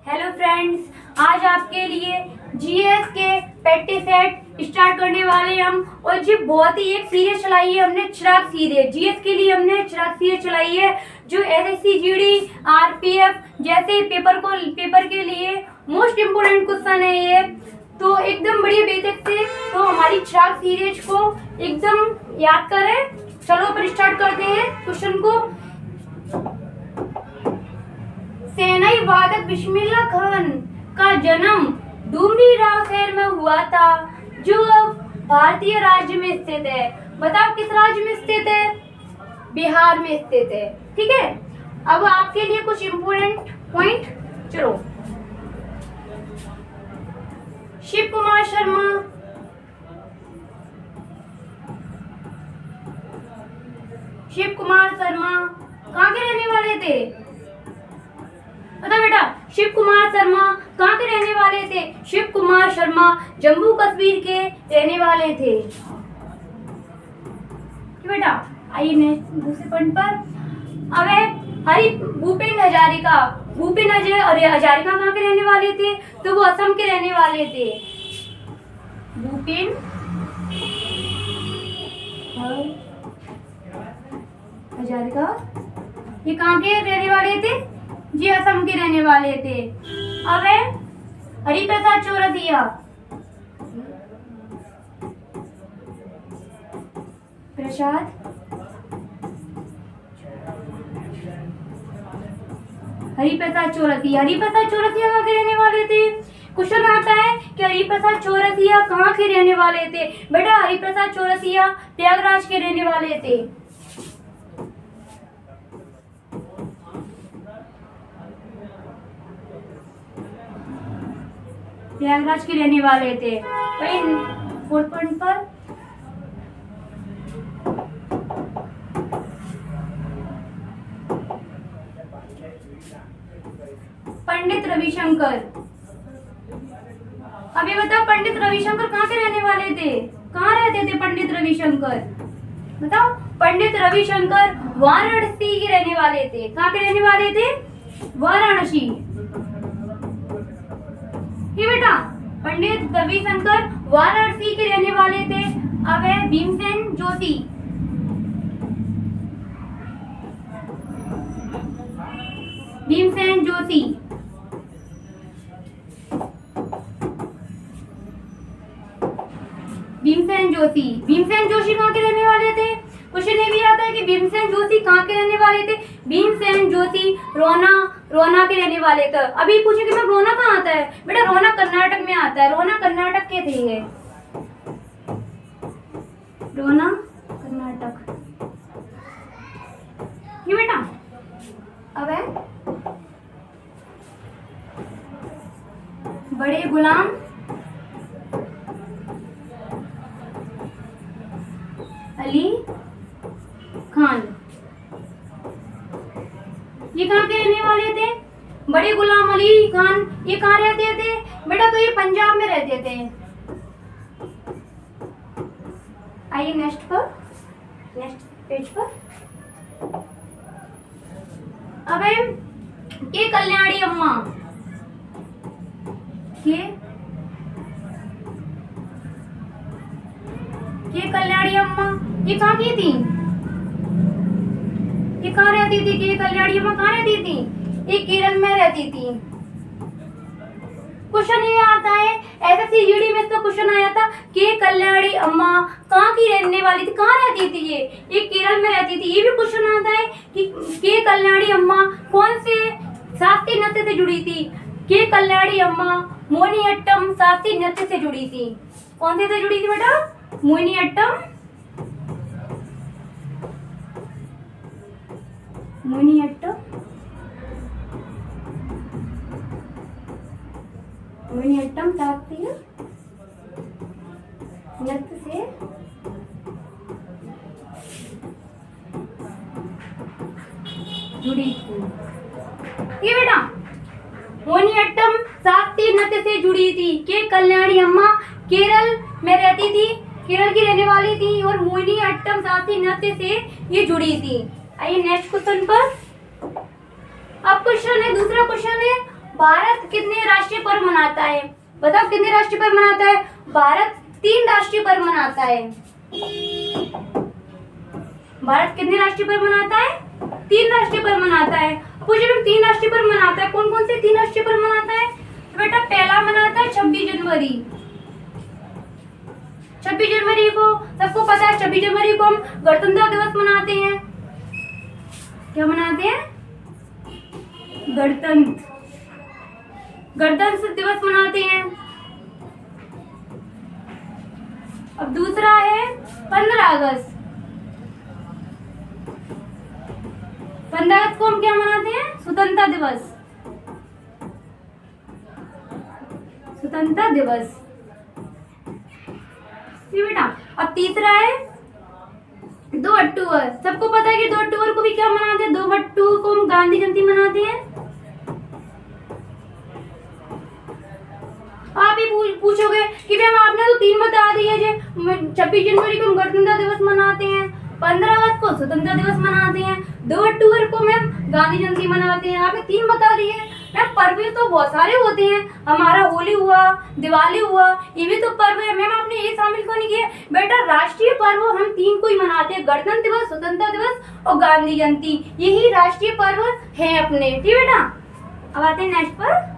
Hello friends, आज आपके लिए जीएस के पेटी सेट स्टार्ट करने वाले हम। और जी बहुत ही एक सीरीज चलाई है हमने, चिराग सीरीज। जीएस के लिए हमने चिराग सीरीज चलाई है जो एसएससी जीडी आरपीएफ जैसे पेपर के लिए मोस्ट इम्पोर्टेंट क्वेश्चन है ये। तो एकदम बढ़िया बेसिक से तो हमारी चिराग सीरीज को एकदम याद करें। चलो पर स्टार्ट करते हैं क्वेश्चन को। सेनाई वादक बिस्मिल्लाह खान का जन्म डुमरीराव शहर में हुआ था जो अब भारतीय राज्य में स्थित है। बताओ किस राज्य में स्थित है? बिहार में स्थित है। ठीक है, अब आपके लिए कुछ इम्पोर्टेंट पॉइंट। चलो, शिव कुमार शर्मा कहाँ के रहने वाले थे? बता बेटा, शिव कुमार शर्मा कहाँ के रहने वाले थे? शिव कुमार शर्मा जम्मू कश्मीर के रहने वाले थे। बेटा आइए दूसरे पॉइंट पर। अब भूपेन हजारिका कहाँ के रहने वाले थे? तो वो असम के रहने वाले थे। भूपेन हजारिका ये कहाँ के रहने वाले थे? जी असम के रहने वाले थे। अब है हरिप्रसाद चौरसिया। हरिप्रसाद चौरसिया कहाँ के रहने वाले थे? क्वेश्चन आता है कि हरिप्रसाद चौरसिया कहाँ के रहने वाले थे? बेटा हरिप्रसाद चौरसिया प्रयागराज के रहने वाले थे। प्रयागराज के रहने वाले थे। फोर्थ पॉइंट पर पंडित रविशंकर। अब ये बताओ पंडित रविशंकर कहाँ के रहने वाले थे? कहाँ रहते थे पंडित रविशंकर? बताओ। पंडित रविशंकर वाराणसी के रहने वाले थे। कहाँ के रहने वाले थे? वाराणसी। ये बेटा पंडित रविशंकर वाराणसी के रहने वाले थे। अब है भीमसेन जोशी। भीमसेन जोशी कहाँ के रहने वाले थे? क्वेश्चन ये भी आता है कि भीमसेन जोशी कहाँ के रहने वाले थे? भीमसेन जोशी रोहना के रहने वाले थे। अभी पूछे कि मैं रोहना कहाँ आता है? बेटा रोहना कर्नाटक में आता है। रोहना कर्नाटक के थे ये। रोहना कर्नाटक। ये बेटा अब है बड़े गुलाम अली खान। ये कहाँ के रहने वाले थे? बड़े गुलाम अली खान ये कहाँ रहते थे? बेटा तो ये पंजाब में रहते थे। आइए नेक्स्ट पेज पर। अब है के कल्याणी अम्मा। के कल्याणी अम्मा ये कहाँ की थी? ये कहाँ रहती थी? के कल्याणी अम्मा कहाँ रहती थी? ये केरल में रहती थी। क्वेश्चन ये आता है एसएससी जीडी में इसका क्वेश्चन आया था के कल्याणी अम्मा कहाँ की रहने वाली थी? कहाँ रहती थी? ये केरल में रहती थी। ये भी क्वेश्चन आता है कि के कल्याणी अम्मा कौन से शास्त्रीय नृत्य से जुड़ी थी? के कल्याणी अम्मा मोहिनीअट्टम शास्त्रीय नृत्य से जुड़ी थी। कौन से जुड़ी थी बेटा? मोहिनीअट्टम शास्त्रीय नृत्य से जुड़ी थी। ये बेटा मोहिनीअट्टम शास्त्रीय नृत्य से जुड़ी थी। के कल्याणी अम्मा केरल में रहती थी, केरल की रहने वाली थी और मोहिनीअट्टम शास्त्रीय नृत्य से ये जुड़ी थी। आइए नेक्स्ट क्वेश्चन पर। अब क्वेश्चन है, दूसरा क्वेश्चन है भारत कितने राष्ट्रीय पर्व मनाता है? बताओ कितने राष्ट्रीय पर्व मनाता है? भारत 3 राष्ट्रीय पर्व मनाता है। भारत कितने राष्ट्रीय पर्व मनाता है? 3 राष्ट्रीय पर्व मनाता है। पूछे 3 राष्ट्रीय पर्व मनाता है, कौन कौन से 3 राष्ट्रीय पर्व मनाता है? तो बेटा पहला मनाता है 26 जनवरी। 26 जनवरी को सबको पता है, 26 जनवरी को हम गणतंत्र दिवस मनाते हैं। क्या मनाते हैं? गणतंत्र दिवस मनाते हैं। अब दूसरा है 15 अगस्त। 15 अगस्त को हम क्या मनाते हैं? स्वतंत्रता दिवस। स्वतंत्रता दिवस। बेटा अब तीसरा है 2 अक्टूबर। सबको पता है कि 2 अक्टूबर को भी क्या मनाते हैं? 2 अक्टूबर को हम गांधी जयंती मनाते हैं। आप ही पूछोगे कि मैम आपने तो 3 बता दिए जे। 26 जनवरी को हम गणतंत्र दिवस मनाते हैं, 15 अगस्त को स्वतंत्रता दिवस मनाते हैं, 2 अक्टूबर को मैम गांधी जयंती मनाते हैं। आपने 3 बता दिए। मैम पर्व तो बहुत सारे होते हैं, हमारा होली हुआ, दिवाली हुआ, ये भी तो पर्व है। मैम आपने ये शामिल क्यों नहीं किया? बेटा राष्ट्रीय पर्व हम 3 को ही मनाते हैं, गणतंत्र दिवस, स्वतंत्रता दिवस और गांधी जयंती। यही राष्ट्रीय पर्व है अपने। ठीक बेटा, अब आते हैं नेक्स्ट पर।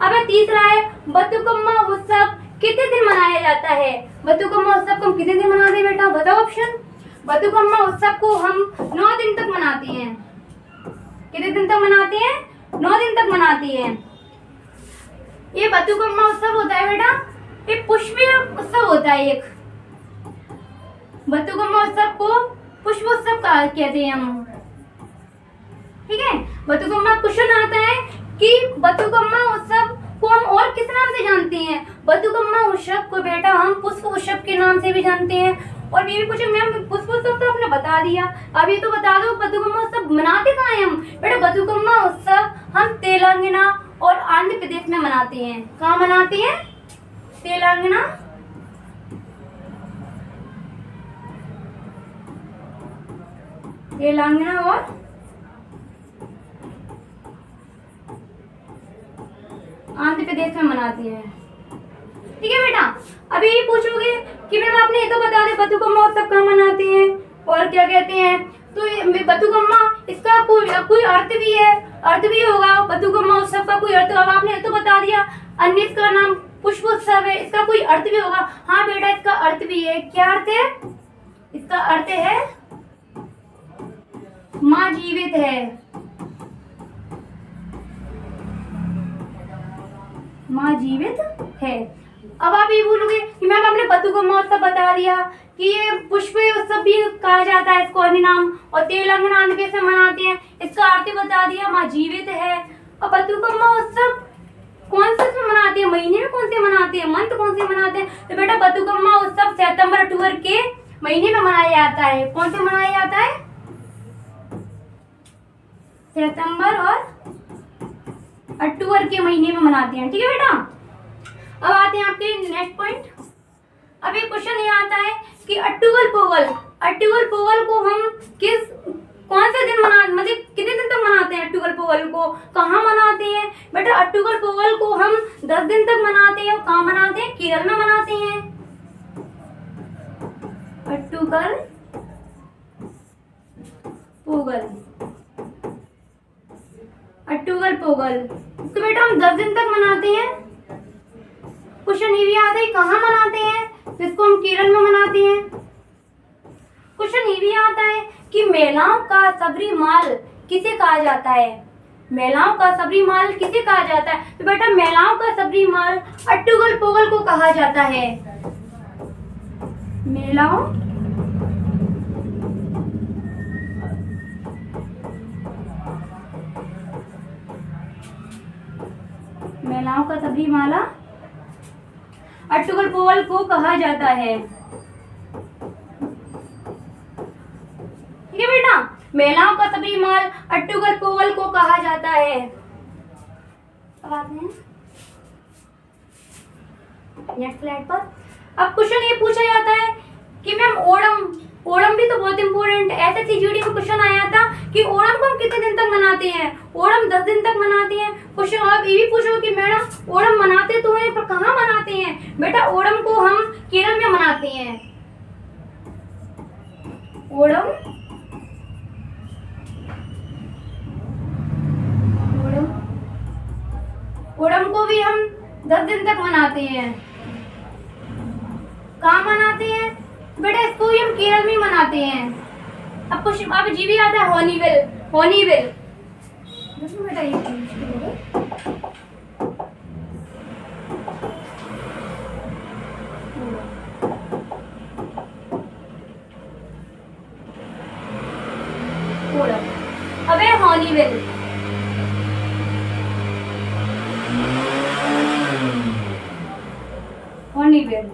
अब तीसरा है बथुकम्मा उत्सव कितने दिन मनाया जाता है? बथुकम्मा उत्सव को हम कितने दिन मनाते हैं बेटा? बताओ ऑप्शन। बथुकम्मा उत्सव को हम 9 दिन तक मनाते हैं। कितने दिन तक मनाते हैं? 9 दिन तक मनाते हैं। ये बथुकम्मा उत्सव होता है बेटा, ये पुष्पीय उत्सव होता है एक। बथुकम्मा उत्सव को पुष्प उत्सव कहते हैं हम। ठीक है, बथुकम्मा क्वेश्चन आता है कि बथुकम्मा उत्सव को हम और किस नाम से जानते हैं? बथुकम्मा उत्सव को बेटा हम पुष्प उत्सव के नाम से भी जानते हैं। और ये भी पूछे मैम पुष्प उत्सव तो आपने बता दिया, अब ये तो बता दो बथुकम्मा उत्सव मनाते कहाँ हैं हम? बेटा बथुकम्मा उत्सव हम तेलंगाना और आंध्र प्रदेश में मनाते हैं। कहाँ मनाते हैं? तेलंगाना और आंध्र प्रदेश में मनाती है। ठीक है बेटा, अभी ये पूछोगे कि मैम आपने ये तो बता दिया बथुकम्मा उत्सव कहाँ मनाते हैं और क्या कहते हैं। तो बथुकम्मा इसका कोई अर्थ भी है, अर्थ भी होगा बथुकम्मा उत्सव का कोई अर्थ। अब आपने ये तो बता दिया अन्य इसका नाम पुष्प उत्सव है, इसका कोई अर्थ भी होगा। हाँ बेटा इसका अर्थ भी है। क्या अर्थ है? इसका अर्थ है माँ जीवित है। माँ जीवित है। अब आप ये बोलोगे कि मैम आपने बथुकम्मा उत्सव बता दिया कि ये पुष्प उत्सव भी कहा जाता है इसको अन्य नाम, और तेलंगाना आंध्र प्रदेश में मनाते हैं, इसका अर्थ बता दिया माँ जीवित है। और बथुकम्मा उत्सव कौन से में मनाते हैं? महीने में कौन से मनाते हैं? मंथ कौन से मनाते हैं? तो बेटा बथुकम्मा उत्सव सितंबर अक्टूबर के महीने में मनाया जाता है। कौन से मनाया जाता है? सितंबर और अक्टूबर के महीने में मनाते हैं। ठीक है बेटा, अब आते हैं आपके नेक्स्ट पॉइंट। अब एक क्वेश्चन ये आता है कि अट्टूगल पोंगल को हम कौन से दिन मतलब कितने दिन तक मनाते हैं? अट्टूगल पोंगल को कहाँ मनाते हैं? बेटा अट्टूगल पोंगल को हम 10 दिन तक मनाते हैं। और कहाँ मनाते हैं? केरल में मनाते हैं। अट्टूगल पोंगल तो बेटा हम 10 दिन तक मनाते हैं। क्वेश्चन ये भी आता है कहाँ मनाते हैं? तो इसको हम केरल में मनाते हैं। क्वेश्चन ये भी आता है कि महिलाओं का सबरीमाल किसे कहा जाता है? महिलाओं का सबरीमाल किसे कहा जाता है? तो बेटा महिलाओं का सबरीमाल अट्टूगल पोंगल को कहा जाता है। महिलाओं का सबरीमाला अट्टूगल पोंगल को कहा जाता है। ठीक है बेटा, महिलाओं का सबरीमाल अट्टूगल पोंगल को कहा जाता है। अब आते हैं नेक्स्ट स्लाइड पर। अब क्वेश्चन ये पूछा जाता है कि मैम ओणम ओणम भी तो बहुत इंपॉर्टेंट है। SSCGD में क्वेश्चन आया था कि ओणम को हम कितने दिन तक मनाते हैं। ओणम 10 दिन तक मनाते हैं। क्वेश्चन आप ये भी पूछो कि मैडम ओणम मनाते तो हैं पर कहाँ मनाते हैं। बेटा ओणम को हम केरल में मनाते हैं। ओणम ओणम को भी हम 10 दिन तक मनाते हैं। कहाँ मनाते हैं बेटा, इसको भी हम केरल में मनाते हैं। अब कुछ अब जी भी आता है हॉर्नबिल। हॉर्नबिल बेटा ये अब है हॉर्नबिल। हॉर्नबिल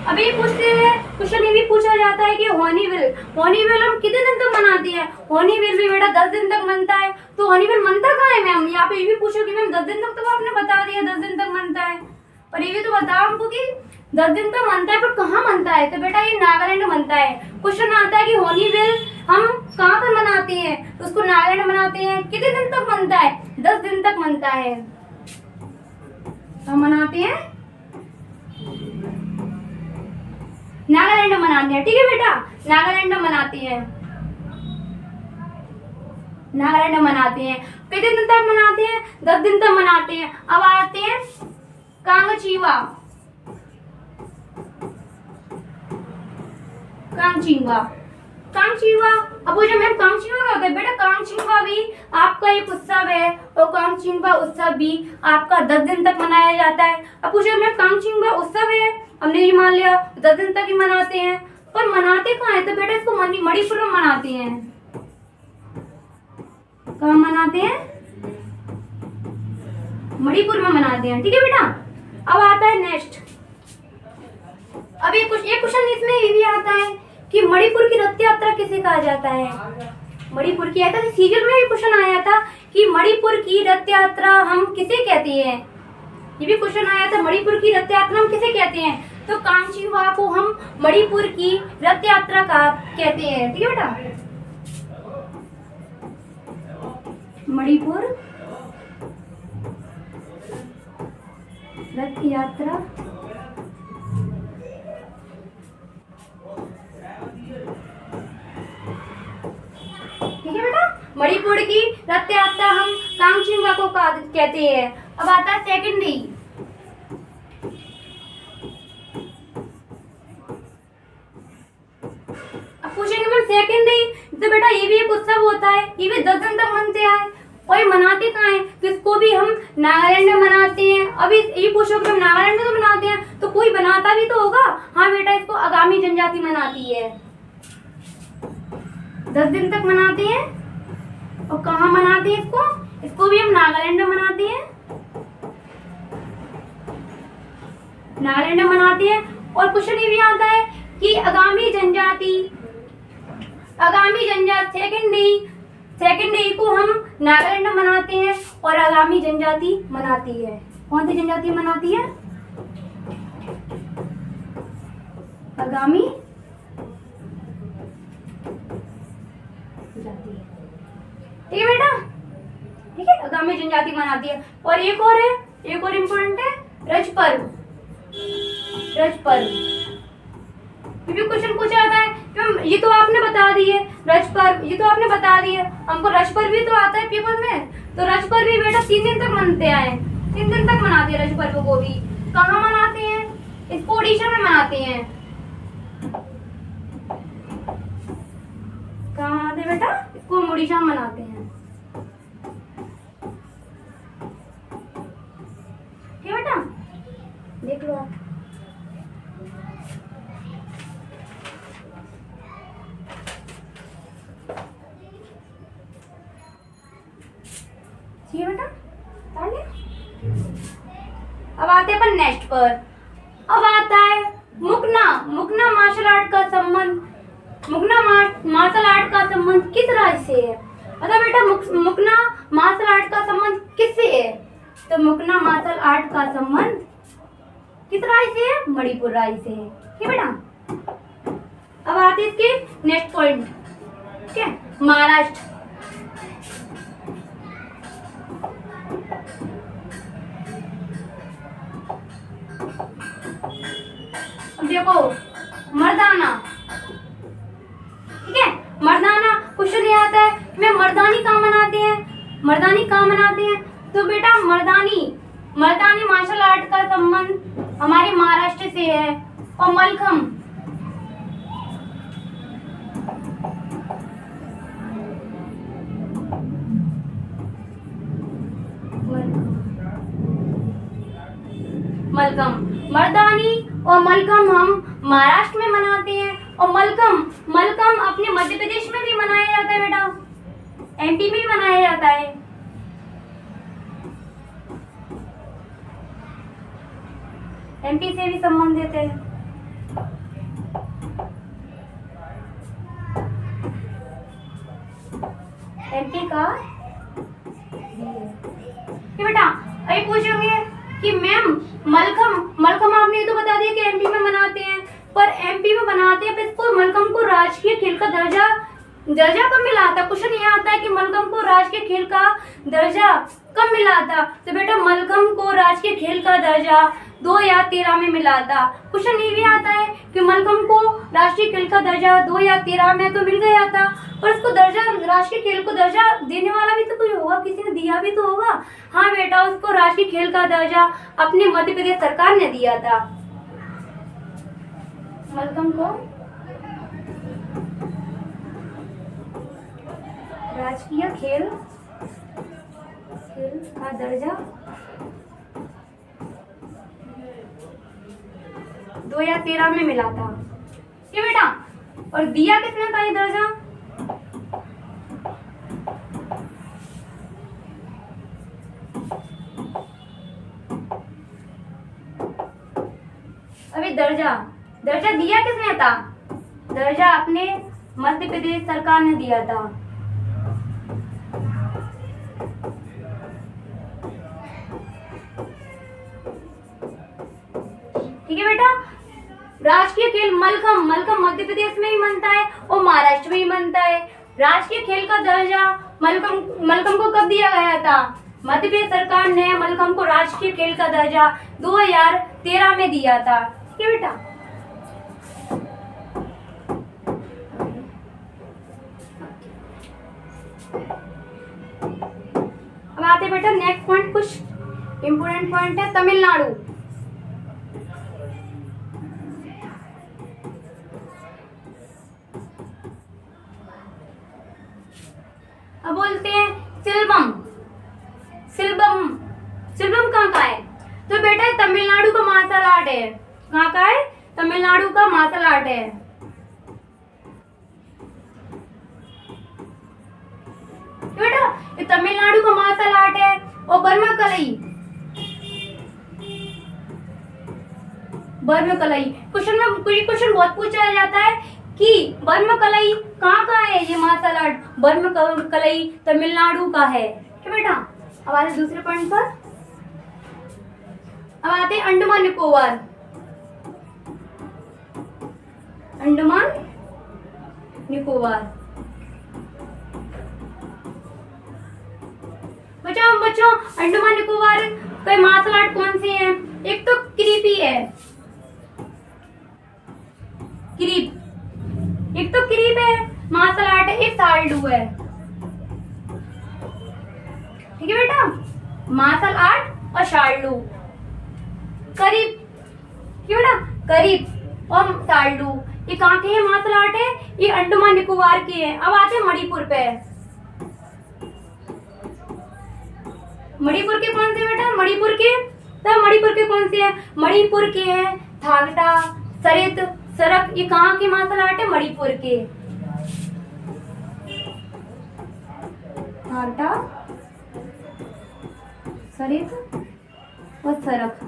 अभी पूछते हैं क्वेश्चन ये भी पूछा जाता है कि हॉर्नबिल हम कितने दिन तक मनाते हैं। हॉर्नबिल भी बेटा 10 दिन तक मनता है। तो हॉर्नबिल मनता कहाँ है मैम, यहाँ पे ये भी पूछो कि मैम 10 दिन तक, तो आपने बता दिया 10 दिन तक मनता है, और ये भी तो बताओ हमको कि 10 दिन तक मनता है पर कहाँ मनता है। तो बेटा ये नागालैंड में मनता है। क्वेश्चन आता है कि हॉर्नबिल हम कहाँ पर मनाते हैं, तो उसको नागालैंड में मनाते हैं। कितने दिन तक मनता है, 10 दिन तक मनता है। हम मनाते हैं नागालैंड में मनाते हैं। ठीक है बेटा, नागालैंड में मनाते हैं। नागालैंड में मनाते हैं। कितने दिन तक मनाते हैं, 10 दिन तक मनाते हैं। अब आते हैं कांगचीवा। कांगचीवा कांगचीवा अब वो जो मैम कांगचीवा क्या होता है बेटा, कांगचीवा भी आपका एक उत्सव है और कांगचीवा उत्सव भी आपका 10 दिन तक मनाया जाता है। अब पूछो मैम कांगचीवा उत्सव है, हमने ये मान लिया 10 दिन तक ही मनाते हैं, पर मनाते कहाँ है। तो बेटा इसको मणिपुर में मनाते हैं। कहाँ मनाते हैं, मणिपुर में मनाते हैं। ठीक है बेटा, अब आता है नेक्स्ट। अब एक क्वेश्चन इसमें ये भी आता है कि मणिपुर की रथ यात्रा किसे कहा जाता है। मणिपुर की ऐसा सीजन में भी क्वेश्चन आया था कि मणिपुर की रथ यात्रा हम किसे कहते हैं। ये भी क्वेश्चन आया था मणिपुर की रथ यात्रा हम किसे कहते हैं। तो कांगचीवा को हम मणिपुर की रथ यात्रा का कहते हैं। ठीक है बेटा, मणिपुर रथ यात्रा ठीक है बेटा, मणिपुर की रथ यात्रा हम कांगचीवा को कहते हैं। अब आता है सेकंड डे। अब पूछेंगे मैम सेकंड डे, तो बेटा ये भी एक उत्सव होता है, ये भी 10 दिन तक मनते हैं। और ये मनाते कहाँ हैं, तो इसको भी हम नागालैंड में मनाते हैं। अभी ये पूछो कि हम नागालैंड में तो मनाते हैं, तो कोई बनाता भी तो होगा। हाँ बेटा, इसको आगामी जनजाति मनाती है। 10 दिन तक मनाते हैं। और कहाँ मनाते हैं इसको भी हम नागालैंड में मनाते हैं। नागालैंड में मनाते हैं। और क्वेश्चन ये भी आता है कि आगामी जनजाति सेकंड डे को हम नागालैंड में मनाते हैं और आगामी जनजाति मनाती है। कौन सी जनजाति मनाती है, आगामी जनजाति। ठीक है बेटा, ठीक है, आगामी जनजाति मनाती है। और एक और इम्पोर्टेंट है रज पर्व। ये भी क्वेश्चन पूछा जाता है। ये तो आपने बता दिए रज पर्व, ये तो आपने बता दिए हमको। रज पर्व भी तो आता है पेपर में। तो रज पर्व भी बेटा 3 दिन तक मनते आए, 3 दिन तक मनाते हैं रज पर्व को भी। कहाँ मनाते हैं, इसको उड़ीसा में मनाते हैं। कहाँ मनाते हैं बेटा, इसको हम उड़ीसा में मनाते हैं। ठीक है बेटा, देख लो आप। ठीक है बेटा, अब आते हैं अपन नेक्स्ट पर। अब आता है मुकना मार्शल आर्ट का संबंध। मुकना मार्शल आर्ट का संबंध किस राज्य से है। मतलब बेटा मुकना मार्शल आर्ट का संबंध किससे है। तो मुकना मार्शल आर्ट का संबंध किस राज्य से है, मणिपुर राज्य से है। ठीक है बेटा, अब आते हैं इसके नेक्स्ट पॉइंट, ठीक है, महाराष्ट्र। अब देखो मर्दाना, ठीक है, मर्दाना क्वेश्चन ये आता है मैं मर्दानी कहाँ मनाते हैं, मर्दानी कहाँ मनाते हैं, तो बेटा मर्दानी मार्शल आर्ट का संबंध हमारे महाराष्ट्र से है। और मलखम, मलखम, मर्दानी और मलखम हम महाराष्ट्र में मनाते हैं। और मलखम अपने मध्य प्रदेश में भी मनाया जाता है बेटा, एमपी में भी मनाया जाता है। एमपी से भी संबंधित है। एमपी का ये बेटा अभी पूछोगे कि मैम मलखम आपने ये तो बता दिया कि एमपी में मनाते हैं, पर एमपी में बनाते हैं, पर इसको मलखम को राजकीय खेल का दर्जा कब मिला था। क्वेश्चन ये आता है कि मलखम को राजकीय खेल का दर्जा कब मिला था, तो बेटा मलखम को राजकीय खेल का दर्जा 2013 में मिला था। क्वेश्चन ये भी आता है कि मलखम को राष्ट्रीय खेल का दर्जा 2013 में तो मिल गया था, और इसको दर्जा राष्ट्रीय खेल को दर्जा देने वाला भी तो कोई होगा, किसी ने दिया भी तो होगा। हाँ बेटा, उसको राष्ट्रीय खेल का दर्जा अपने मध्य प्रदेश सरकार ने दिया था मलखम को राजकीय खेल का दर्जा 2013 में मिला था, ये बेटा। और दिया किसने था ये दर्जा, अभी दर्जा दिया किसने था, दर्जा अपने मध्य प्रदेश सरकार ने दिया था। ठीक है बेटा, राष्ट्रीय खेल मलखम मध्य प्रदेश में ही बनता है और महाराष्ट्र में ही बनता है। राष्ट्रीय खेल का दर्जा मलखम को कब दिया गया था, मध्य प्रदेश सरकार ने मलखम को राष्ट्रीय खेल का दर्जा 2013 में दिया था। ठीक है बेटा, अब आते बेटा नेक्स्ट पॉइंट, कुछ इंपोर्टेंट पॉइंट है। तमिलनाडु, अब बोलते हैं सिल्वम कहाँ का है, तो बेटा तमिलनाडु का मार्शल आर्ट है। कहाँ का है, तमिलनाडु का मार्शल आर्ट है। बेटा ये तमिलनाडु का मार्शल आर्ट है। और बर्मा कलई क्वेश्चन बहुत पूछा जाता है कि बर्मा कलई कहाँ का है, ये मार्शल आर्ट बर्मा कलई तमिलनाडु का है। ठीक है बेटा, अब आते दूसरे पॉइंट पर। अब आते अंडमान निकोबार। बच्चों अंडमान निकोबार के मार्शल आर्ट कौन से हैं, एक तो क्रीपी है, एक तो क्रीप है मार्शल आर्ट है, एक साल्डू है। ठीक है बेटा, मार्शल आर्ट और शार्लू, करीब, ठीक है बेटा, करीब और शार्लू ये कहाँ के हैं मार्शल आर्ट है, ये अंडमान निकोबार के हैं। अब आते हैं मणिपुर पे। मणिपुर के कौन से बेटा, मणिपुर के कौन से हैं, मणिपुर के हैं थागटा, सरित, सरक, ये कहाँ के मार्शल आर्ट है, मणिपुर के। थागटा, सरित और सरक,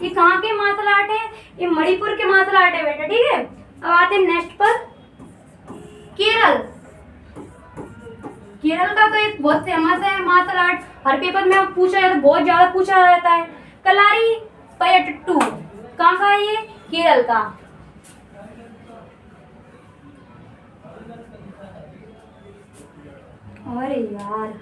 ये कहाँ के मार्शल आर्ट है, ये मणिपुर के मार्शल आर्ट है बेटा। ठीक है, अब आते हैं नेक्स्ट पर। केरल का तो एक बहुत फेमस है मार्शल आर्ट, हर पेपर में पूछा जाता है, बहुत ज्यादा पूछा जाता है। कलारी पयट्टू कहाँ का है, ये केरल का। अरे यार